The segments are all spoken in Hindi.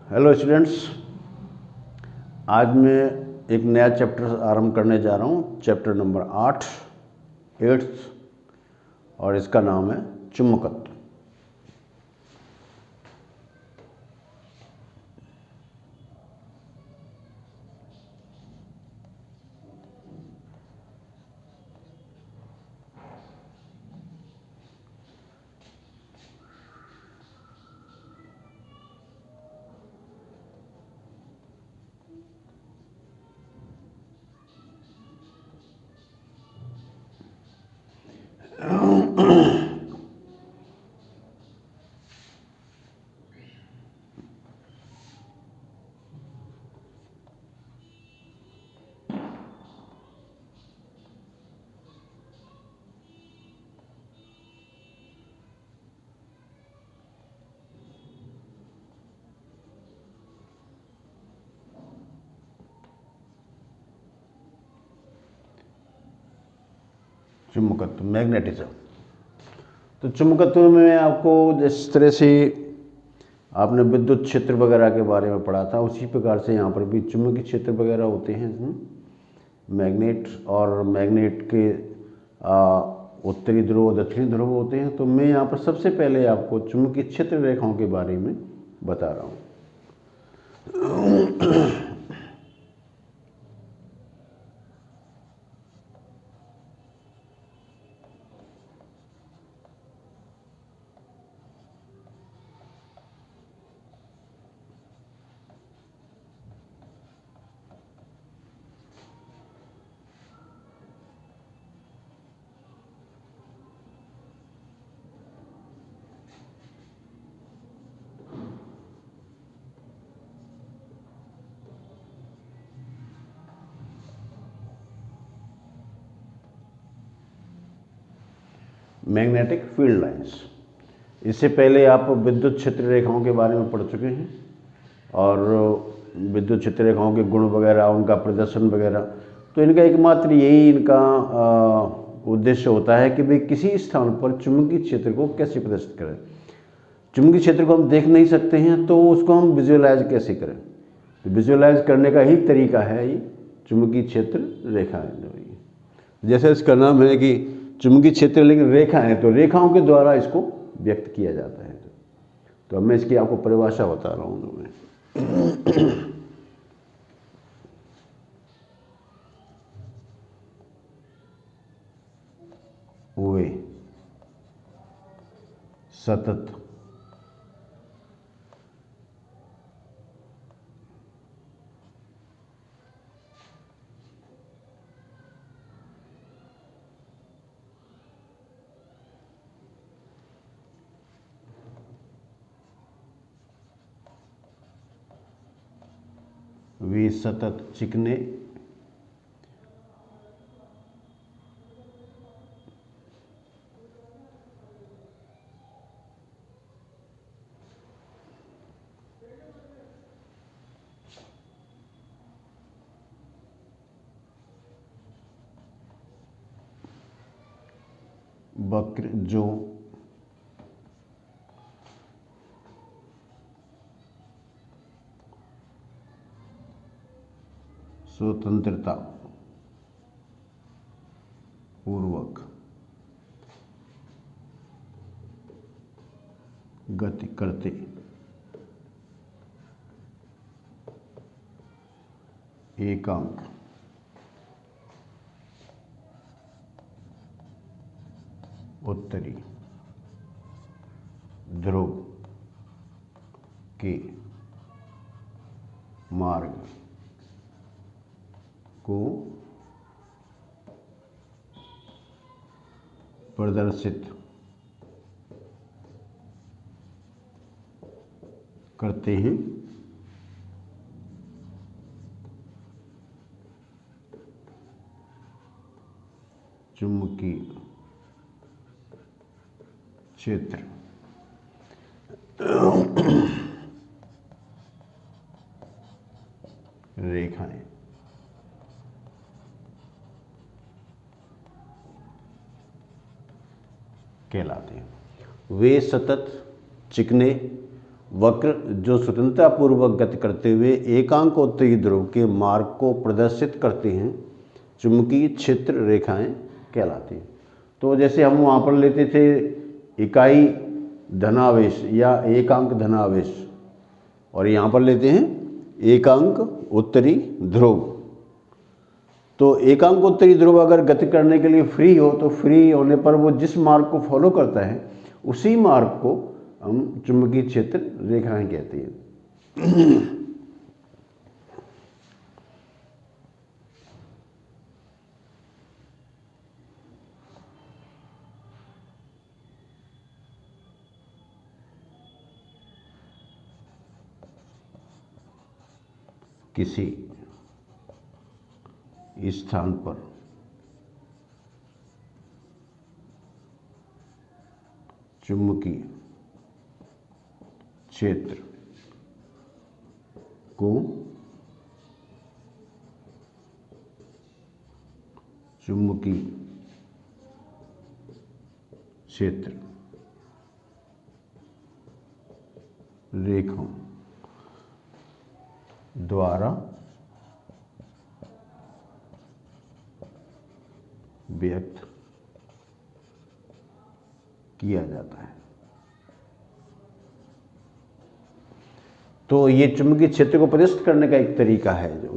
हेलो स्टूडेंट्स, आज मैं एक नया चैप्टर आरंभ करने जा रहा हूँ। चैप्टर नंबर 8 8th, और इसका नाम है चुंबकत्व। चुंबकत्व, मैग्नेटिज्म। तो चुंबकत्व में आपको जिस तरह से आपने विद्युत क्षेत्र वगैरह के बारे में पढ़ा था, उसी प्रकार से यहाँ पर भी चुंबकीय क्षेत्र वगैरह होते हैं। मैग्नेट और मैग्नेट के उत्तरी ध्रुव और दक्षिणी ध्रुव होते हैं। तो मैं यहाँ पर सबसे पहले आपको चुंबकीय क्षेत्र रेखाओं के बारे में बता रहा हूँ। मैग्नेटिक फील्ड लाइंस, इससे पहले आप विद्युत क्षेत्र रेखाओं के बारे में पढ़ चुके हैं और विद्युत क्षेत्र रेखाओं के गुण वगैरह, उनका प्रदर्शन वगैरह। तो इनका एकमात्र यही इनका उद्देश्य होता है कि भाई किसी स्थान पर चुंबकीय क्षेत्र को कैसे प्रदर्शित करें। चुंबकीय क्षेत्र को हम देख नहीं सकते हैं, तो उसको हम विजुअलाइज कैसे करें। तो विजुअलाइज करने का ही तरीका है ये चुंबकीय क्षेत्र रेखाएं। जैसे इसका नाम है कि चुंबकीय क्षेत्र, लेकिन रेखा है, तो रेखाओं के द्वारा इसको व्यक्त किया जाता है। तो अब मैं इसकी आपको परिभाषा बता रहा हूँ। मैं वे सतत वे सतत चिकने वक्र जो स्वतंत्रता पूर्वक गति करते एकांक उत्तरी ध्रुव के मार्ग को प्रदर्शित करते हैं। चुंबकीय क्षेत्र रेखाएं कहलाते हैं। वे सतत चिकने वक्र जो स्वतंत्रता पूर्वक गति करते हुए एकांक उत्तरी ध्रुव के मार्ग को प्रदर्शित करते हैं चुंबकीय क्षेत्र रेखाएं कहलाती हैं। तो जैसे हम वहाँ पर लेते थे इकाई धनावेश या एकांक धनावेश, और यहाँ पर लेते हैं एकांक उत्तरी ध्रुव। तो एकांक उत्तरी ध्रुव अगर गति करने के लिए फ्री हो तो फ्री होने पर वो जिस मार्ग को फॉलो करता है उसी मार्ग को हम चुंबकीय क्षेत्र रेखाएं कहते हैं। किसी स्थान पर चुंबकीय क्षेत्र को चुंबकीय क्षेत्र रेखाओं द्वारा व्यक्त किया जाता है। तो ये चुंबकीय क्षेत्र को प्रदर्शित करने का एक तरीका है जो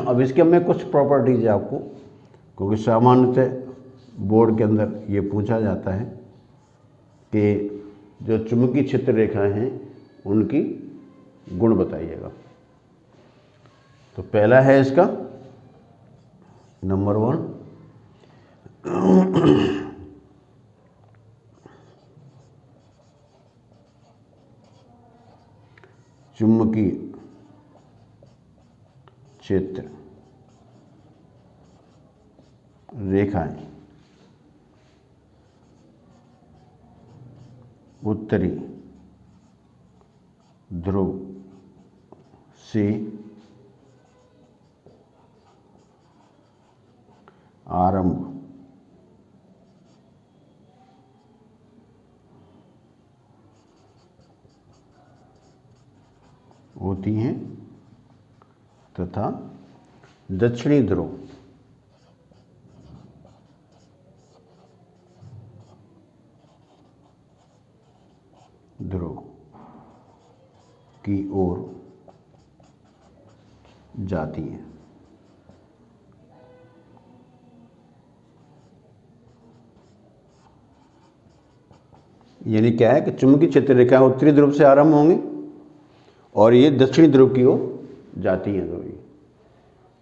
अब इसके में कुछ प्रॉपर्टीज है आपको, क्योंकि सामान्यतः बोर्ड के अंदर ये पूछा जाता है कि जो चुंबकीय क्षेत्र रेखाएं हैं उनकी गुण बताइएगा। तो पहला है इसका नंबर 1, चुंबकीय क्षेत्र रेखाएं उत्तरी ध्रुव से आरंभ होती हैं तथा दक्षिणी ध्रुव की ओर जाती है। यानी क्या है कि चुंबकीय क्षेत्र रेखाएं उत्तरी ध्रुव से आरंभ होंगी और ये दक्षिणी ध्रुव की ओर जाती हैं।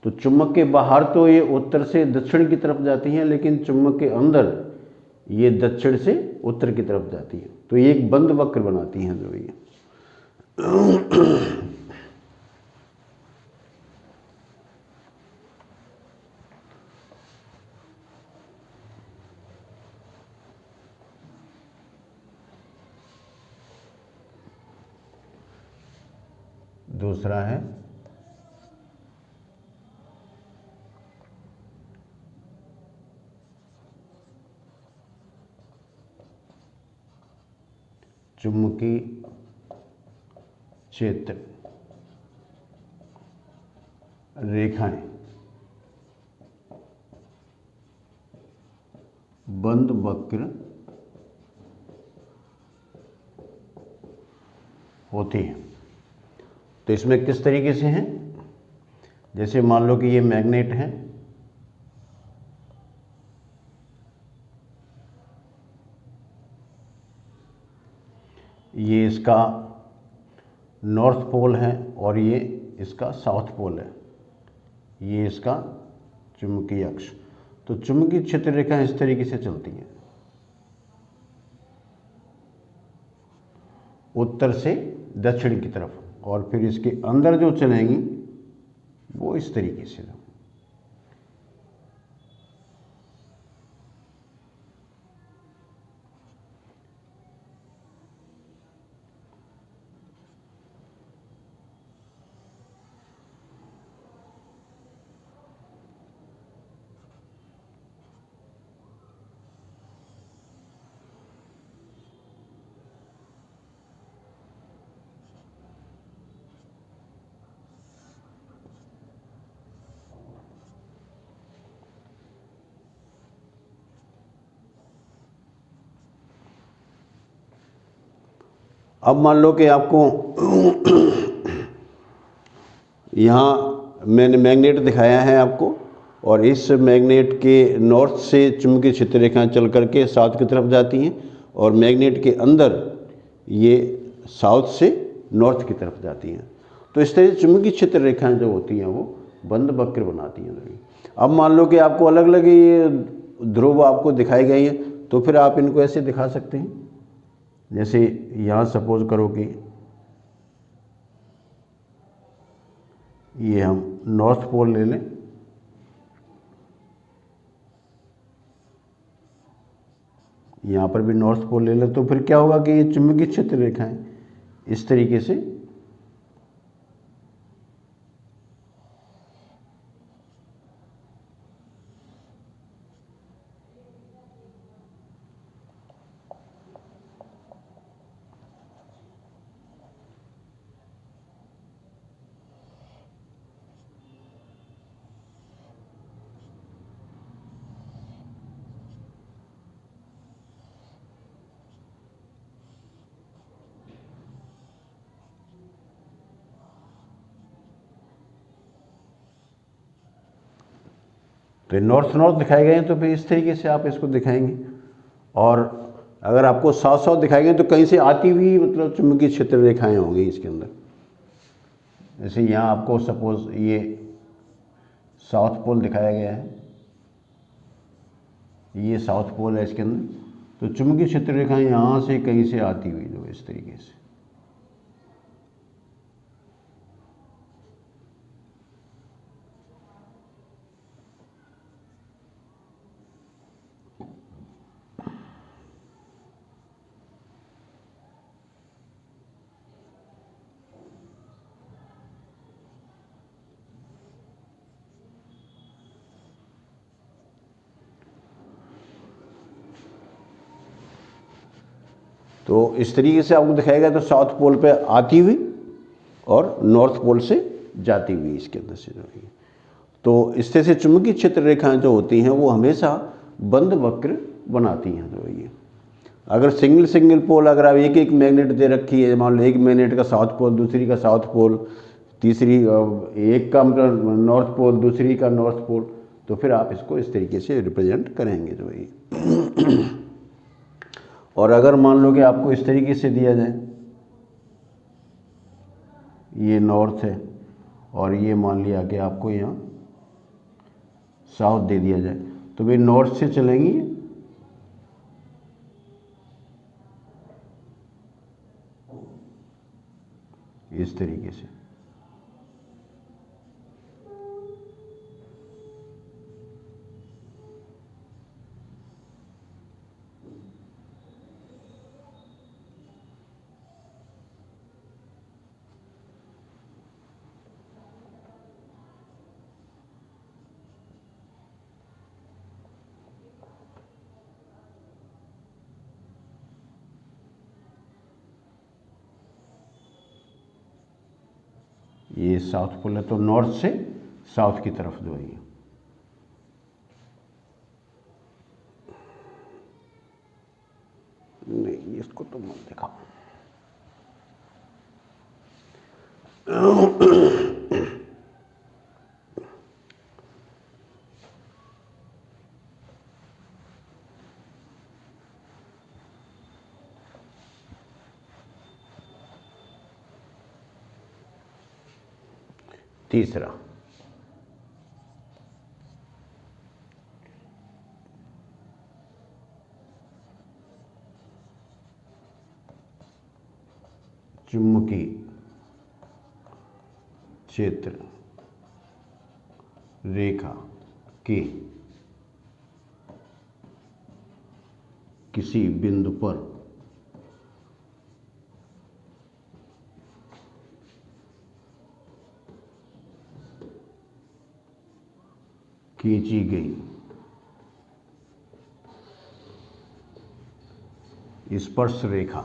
तो चुंबक के बाहर तो ये उत्तर से दक्षिण की तरफ जाती हैं, लेकिन चुंबक के अंदर ये दक्षिण से उत्तर की तरफ जाती हैं। तो ये एक बंद वक्र बनाती हैं जो ये दूसरा है चुंबकीय क्षेत्र रेखाएं बंद वक्र होती हैं। तो इसमें किस तरीके से हैं, जैसे मान लो कि ये मैग्नेट है, ये इसका नॉर्थ पोल है और ये इसका साउथ पोल है, ये इसका चुंबकीय अक्ष। तो चुंबकीय क्षेत्र रेखाएं इस तरीके से चलती हैं, उत्तर से दक्षिण की तरफ, और फिर इसके अंदर जो चलेंगी वो इस तरीके से। अब मान लो कि आपको यहाँ मैंने मैग्नेट दिखाया है आपको, और इस मैग्नेट के नॉर्थ से चुंबकीय क्षेत्र रेखाएं चल करके साउथ की तरफ जाती हैं, और मैग्नेट के अंदर ये साउथ से नॉर्थ की तरफ जाती हैं। तो इस तरह से चुंबकीय क्षेत्र रेखाएं जो होती हैं वो बंद वक्र बनाती हैं। अब मान लो कि आपको अलग अलग ये ध्रुव आपको दिखाई गई हैं, तो फिर आप इनको ऐसे दिखा सकते हैं। जैसे यहाँ सपोज करो कि ये हम नॉर्थ पोल ले लें, यहाँ पर भी नॉर्थ पोल ले लें, तो फिर क्या होगा कि ये चुंबकीय क्षेत्र रेखाएं इस तरीके से तो नॉर्थ नॉर्थ दिखाए गए हैं, तो फिर इस तरीके से आप इसको दिखाएंगे। और अगर आपको साउथ साउथ दिखाए गए तो कहीं से आती हुई मतलब चुंबकीय क्षेत्र रेखाएं होंगी इसके अंदर। जैसे यहाँ आपको सपोज ये साउथ पोल दिखाया गया है, ये साउथ पोल है इसके अंदर, तो चुंबकीय क्षेत्र रेखाएं यहाँ से कहीं से आती हुई जो इस तरीके से। तो इस तरीके से आपको दिखाया गया, तो साउथ पोल पे आती हुई और नॉर्थ पोल से जाती हुई इसके अंदर से जो है। तो इस तरह से चुंबकीय क्षेत्र रेखाएं जो होती हैं वो हमेशा बंद वक्र बनाती हैं जो ये। अगर सिंगल सिंगल पोल अगर आप एक एक मैग्नेट दे रखी है, मान लो एक मैग्नेट का साउथ पोल, दूसरी का साउथ पोल, तीसरी एक का नॉर्थ पोल, दूसरी का नॉर्थ पोल, तो फिर आप इसको इस तरीके से रिप्रेजेंट करेंगे जो ये। और अगर मान लो कि आपको इस तरीके से दिया जाए, ये नॉर्थ है और ये मान लिया कि आपको यहाँ साउथ दे दिया जाए, तो वे नॉर्थ से चलेंगी इस तरीके से। ये साउथ पोल है, तो नॉर्थ से साउथ की तरफ जो है। नहीं, इसको तो मत दिखाओ। तीसरा, चुंबकीय क्षेत्र रेखा के किसी बिंदु पर खींची गई स्पर्श रेखा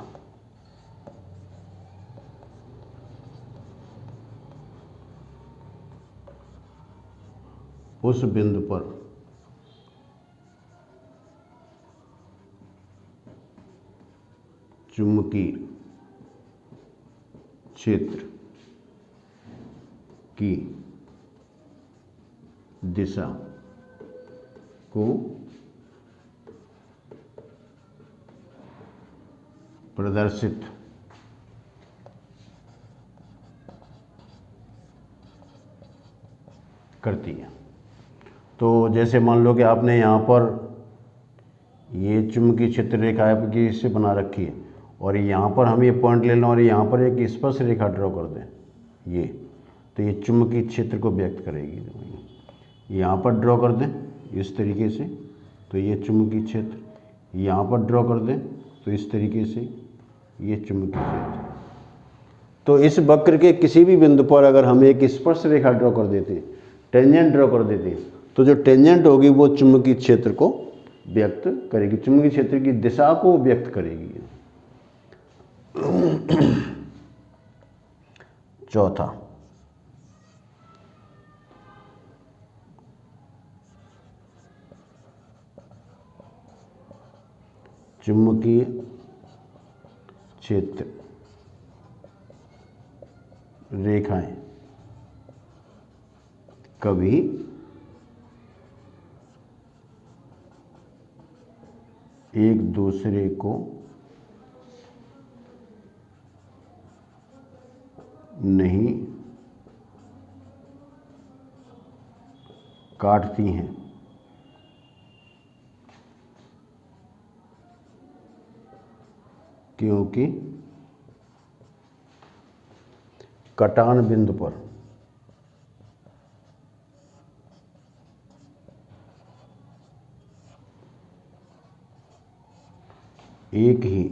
उस बिंदु पर चुंबकीय क्षेत्र की दिशा को प्रदर्शित करती है। तो जैसे मान लो कि आपने यहाँ पर ये चुंबकीय क्षेत्र रेखा आपकी इससे बना रखी है और यहाँ पर हम ये पॉइंट ले लें और यहाँ पर एक स्पर्श रेखा ड्रॉ कर दें, ये तो ये चुंबकीय क्षेत्र को व्यक्त करेगी। यहाँ पर ड्रॉ कर दें इस तरीके से, तो ये चुंबकीय क्षेत्र, यहाँ पर ड्रॉ कर दें तो इस तरीके से ये चुंबकीय क्षेत्र। तो इस वक्र के किसी भी बिंदु पर अगर हम एक स्पर्श रेखा ड्रॉ कर देते, टेंजेंट ड्रॉ कर देते, तो जो टेंजेंट होगी वो चुंबकीय क्षेत्र को व्यक्त करेगी, चुंबकीय क्षेत्र की दिशा को व्यक्त करेगी। चौथा, चुंबकीय क्षेत्र रेखाएं कभी एक दूसरे को नहीं काटती हैं, क्योंकि कटान बिंदु पर एक ही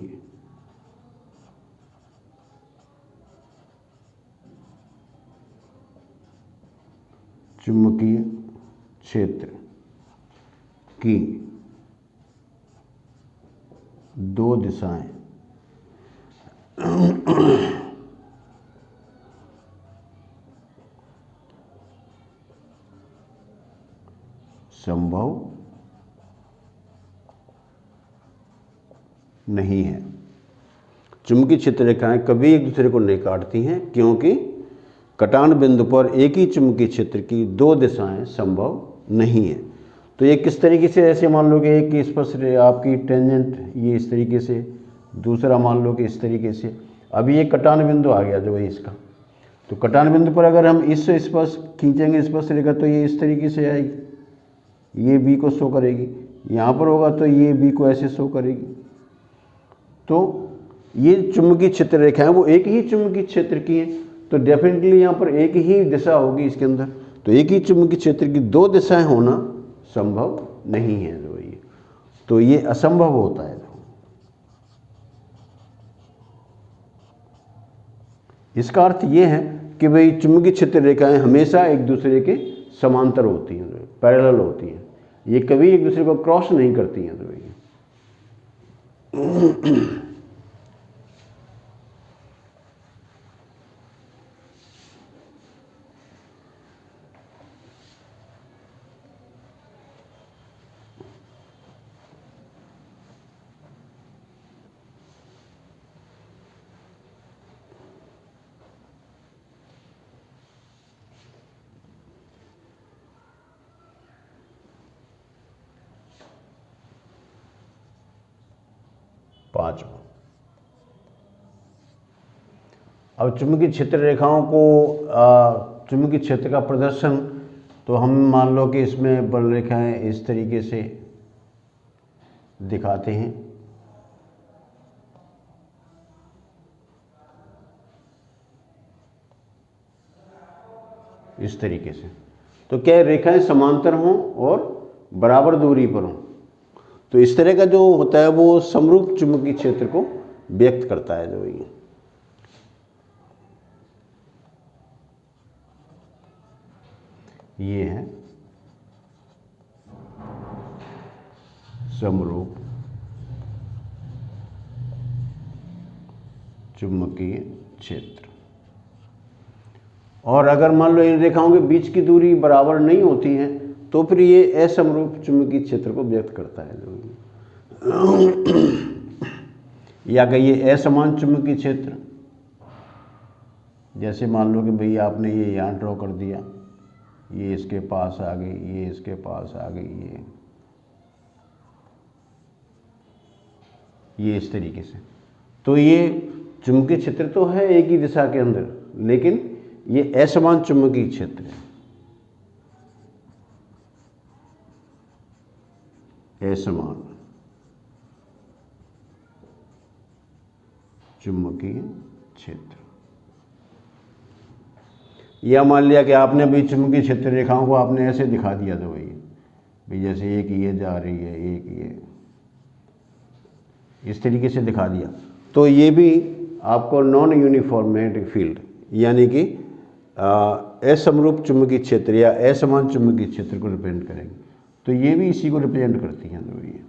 चुंबकीय क्षेत्र की दो दिशाएं संभव नहीं है। चुंबकीय क्षेत्र रेखाएं कभी एक दूसरे को नहीं काटती हैं, क्योंकि कटान बिंदु पर एक ही चुंबकीय क्षेत्र की दो दिशाएं संभव नहीं है। तो ये किस तरीके से, ऐसे मान लो कि एक स्पर्श आपकी टेंजेंट ये इस तरीके से, दूसरा मान लो कि इस तरीके से। अभी ये कटान बिंदु आ गया जो है इसका, तो कटान बिंदु पर अगर हम इस स्पर्श खींचेंगे स्पर्श रेखा तो ये इस तरीके से आएगी, ये बी को शो करेगी। यहाँ पर होगा तो ये बी को ऐसे शो करेगी। तो ये चुंबकीय क्षेत्र रेखाएं वो एक ही चुंबकीय क्षेत्र की हैं, तो डेफिनेटली यहाँ पर एक ही दिशा होगी इसके अंदर। तो एक ही चुंबकीय क्षेत्र की दो दिशाएं होना संभव नहीं है जो ये, तो ये असंभव होता है। इसका अर्थ ये है कि भाई चुंबकीय क्षेत्र रेखाएं हमेशा एक दूसरे के समांतर होती हैं, पैरेलल होती हैं, ये कभी एक दूसरे को क्रॉस नहीं करती हैं। तो ये 5। अब चुंबकीय क्षेत्र रेखाओं को चुंबकीय क्षेत्र का प्रदर्शन, तो हम मान लो कि इसमें बल रेखाएं इस तरीके से दिखाते हैं, इस तरीके से। तो क्या रेखाएं समांतर हों और बराबर दूरी पर हों, तो इस तरह का जो होता है वो समरूप चुंबकीय क्षेत्र को व्यक्त करता है। जो ये है समरूप चुंबकीय क्षेत्र। और अगर मान लो इन रेखाओं के बीच की दूरी बराबर नहीं होती है तो फिर ये असमरूप चुंबकीय क्षेत्र को व्यक्त करता है। या कहिए असमान चुंबकीय क्षेत्र, जैसे मान लो कि भाई आपने ये यहाँ ड्रॉ कर दिया, ये इसके पास आ गई, ये इसके पास आ गई, ये इस तरीके से। तो ये चुंबकीय क्षेत्र तो है एक ही दिशा के अंदर, लेकिन ये असमान चुंबकीय क्षेत्र है, असमान चुंबकीय क्षेत्र। या मान लिया कि आपने अभी चुंबकीय क्षेत्र रेखाओं को आपने ऐसे दिखा दिया, तो भाई जैसे एक ये जा रही है, एक ये इस तरीके से दिखा दिया, तो ये भी आपको नॉन यूनिफॉर्म मैग्नेटिक फील्ड यानी कि असमरूप चुंबकीय क्षेत्र या असमान चुंबकीय क्षेत्र को रिप्रेजेंट करेंगे। तो ये भी इसी को रिप्रेजेंट करती हैं। तो ये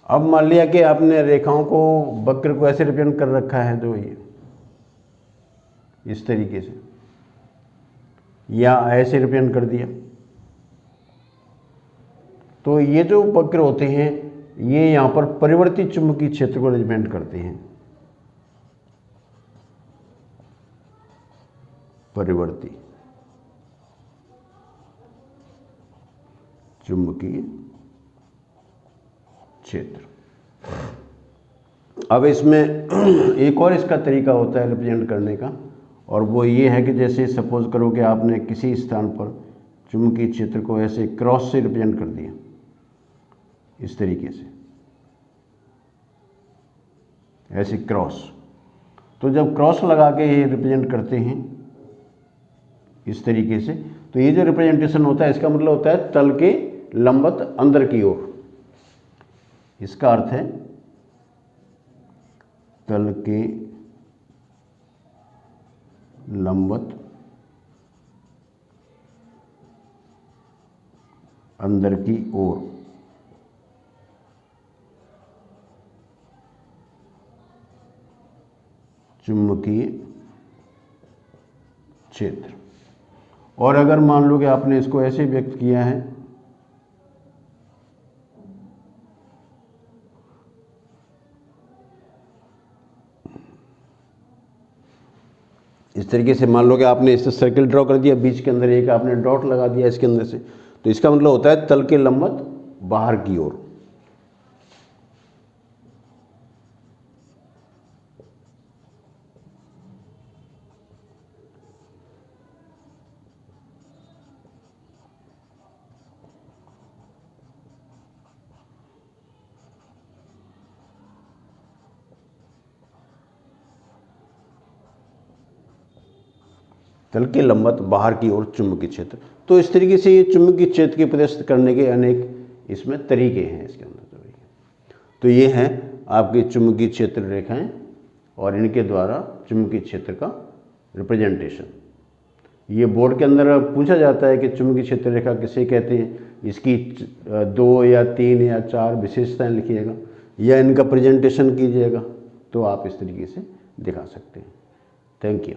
अब मान लिया कि आपने रेखाओं को, वक्र को ऐसे रिप्रेजेंट कर रखा है, तो ये इस तरीके से या ऐसे रिप्रेजेंट कर दिया। तो ये जो वक्र होते हैं ये यहाँ पर परिवर्ती चुंबकीय क्षेत्र को रिप्रेजेंट करते हैं, परिवर्ती चुंबकीय क्षेत्र। अब इसमें एक और इसका तरीका होता है रिप्रेजेंट करने का, और वो ये है कि जैसे सपोज करो कि आपने किसी स्थान पर चुंबकीय क्षेत्र को ऐसे क्रॉस से रिप्रेजेंट कर दिया, इस तरीके से, ऐसे क्रॉस। तो जब क्रॉस लगा के ये रिप्रेजेंट करते हैं इस तरीके से, तो ये जो रिप्रेजेंटेशन होता है इसका मतलब होता है तल के लंबवत अंदर की ओर। इसका अर्थ है तल के लंबवत अंदर की ओर चुंबकीय क्षेत्र। और अगर मान लो कि आपने इसको ऐसे व्यक्त किया है, इस तरीके से, मान लो कि आपने इससे सर्किल ड्रॉ कर दिया, बीच के अंदर एक आपने डॉट लगा दिया इसके अंदर से, तो इसका मतलब होता है तल के लंबवत बाहर की ओर। तल के लंबवत बाहर की ओर चुंबकीय क्षेत्र। तो इस तरीके से ये चुंबकीय क्षेत्र की प्रदर्शित करने के अनेक इसमें तरीके हैं इसके अंदर। तो ये हैं आपके चुंबकीय क्षेत्र रेखाएं, और इनके द्वारा चुंबकीय क्षेत्र का रिप्रेजेंटेशन। ये बोर्ड के अंदर पूछा जाता है कि चुंबकीय क्षेत्र रेखा किसे कहते हैं, इसकी 2 या 3 या 4 विशेषताएं लिखिएगा या इनका प्रेजेंटेशन कीजिएगा, तो आप इस तरीके से दिखा सकते हैं। Thank you.